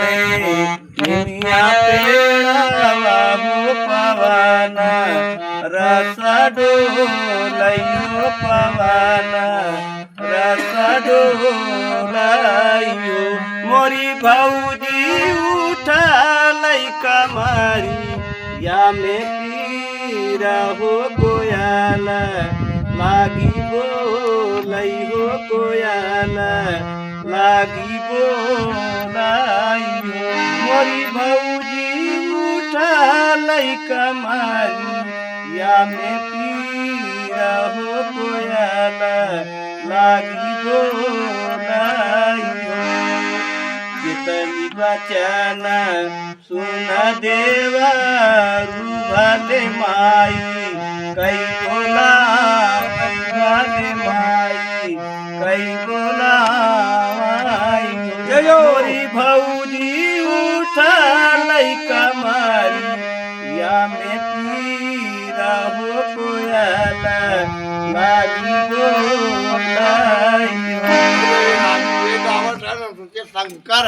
रे दुनिया पेड़ावा हो पवाना रसा डोलाइयो पवाना रसा डोलाइयो मोरी भौजी उठा लैका मारी या में पीरा हो कोयाला लागी बोलै हो कोयाला लागी बोलाइयो मोरी भौजी उठा लैका मारी या में पीरा हो कोयाला लागी बोलाइयो जितनी बचना सुना देवा रुभाले माई कई बोला रुभाले माई कई बोला मोरी भौजी उठा लैका मारी या में पीरा हो कोयाला लागी बोलाइयो शंकर